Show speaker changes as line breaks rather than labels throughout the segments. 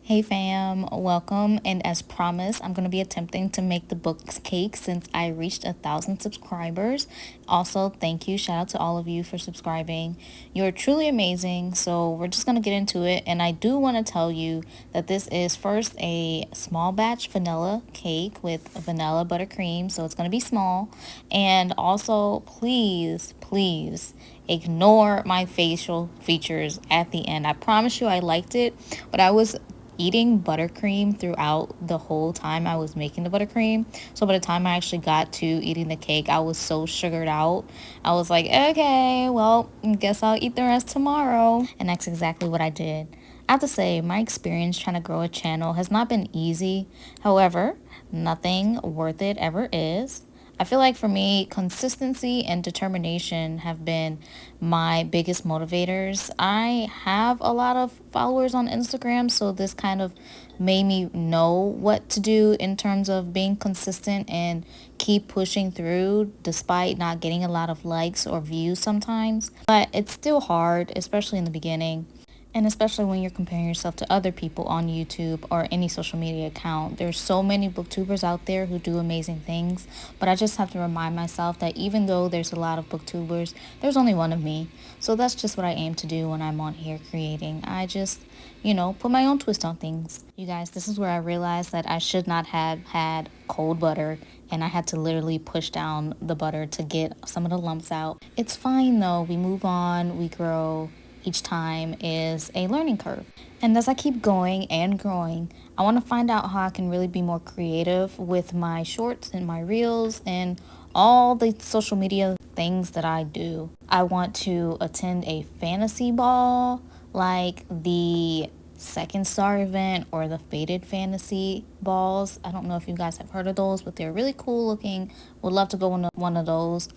Hey fam, welcome. And as promised, I'm going to be attempting to make the book cake since I reached 1,000 subscribers. Also, thank you. Shout out to all of you for subscribing. You're truly amazing. So we're just going to get into it. And I do want to tell you that this is first a small batch vanilla cake with vanilla buttercream. So it's going to be small. And also, please ignore my facial features at the end. I promise you I liked it, but I was eating buttercream throughout the whole time I was making the buttercream. So by the time I actually got to eating the cake, I was so sugared out. I was like, okay, well, guess I'll eat the rest tomorrow. And that's exactly what I did. I have to say, my experience trying to grow a channel has not been easy. However, nothing worth it ever is. I feel like for me, consistency and determination have been my biggest motivators. I have a lot of followers on Instagram, so this kind of made me know what to do in terms of being consistent and keep pushing through despite not getting a lot of likes or views sometimes. But it's still hard, especially in the beginning. And especially when you're comparing yourself to other people on YouTube or any social media account. There's so many booktubers out there who do amazing things. But I just have to remind myself that even though there's a lot of booktubers, there's only one of me. So that's just what I aim to do when I'm on here creating. I just, put my own twist on things. You guys, this is where I realized that I should not have had cold butter. And I had to literally push down the butter to get some of the lumps out. It's fine though. We move on, we grow. Each time is a learning curve. And as I keep going and growing, I want to find out how I can really be more creative with my shorts and my reels and all the social media things that I do. I want to attend a fantasy ball like the Second Star event or the Faded Fantasy balls. I don't know if you guys have heard of those, but they're really cool looking. Would love to go on one of those.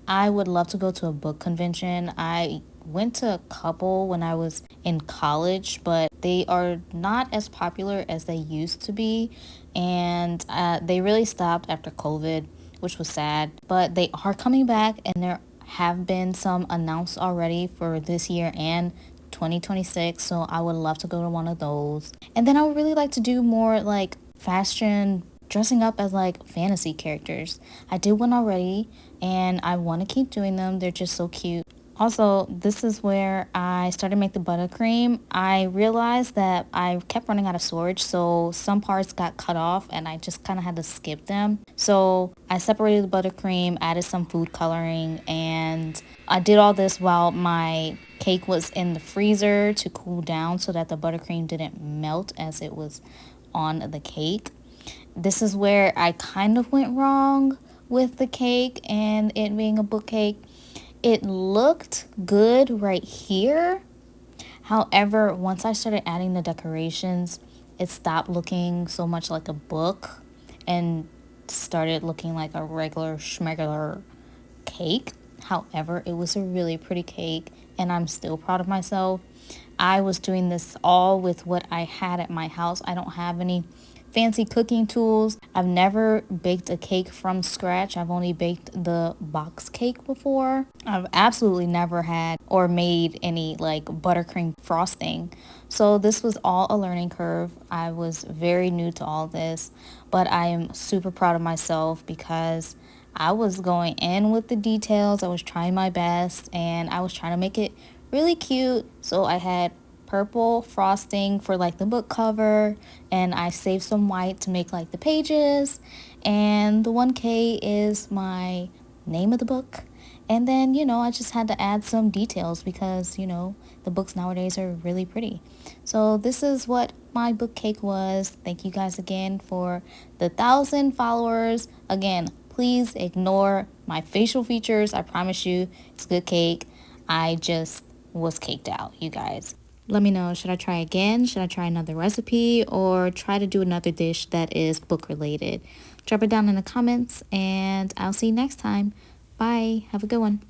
I would love to go to a book convention. I went to a couple when I was in college, but they are not as popular as they used to be, and they really stopped after COVID, which was sad. But they are coming back, and there have been some announced already for this year and 2026, so I would love to go to one of those. And then I would really like to do more like fashion, dressing up as like fantasy characters. I did one already and I want to keep doing them. They're just so cute. Also, this is where I started making the buttercream. I realized that I kept running out of storage, so some parts got cut off and I just kind of had to skip them. So I separated the buttercream, added some food coloring, and I did all this while my cake was in the freezer to cool down so that the buttercream didn't melt as it was on the cake. This is where I kind of went wrong with the cake and it being a book cake. It looked good right here. However, once I started adding the decorations, it stopped looking so much like a book and started looking like a regular schmegular cake. However, it was a really pretty cake and I'm still proud of myself. I was doing this all with what I had at my house. I don't have any fancy cooking tools. I've never baked a cake from scratch. I've only baked the box cake before. I've absolutely never had or made any like buttercream frosting. So this was all a learning curve. I was very new to all this, but I am super proud of myself because I was going in with the details. I was trying my best and I was trying to make it really cute. So I had purple frosting for like the book cover, and I saved some white to make like the pages, and the 1K is my name of the book. And then I just had to add some details because the books nowadays are really pretty. So this is what my book cake was. Thank you guys again for the 1,000 followers. Again, please ignore my facial features. I promise you it's good cake. I just was caked out, you guys. Let me know, should I try again? Should I try another recipe or try to do another dish that is book related? Drop it down in the comments and I'll see you next time. Bye. Have a good one.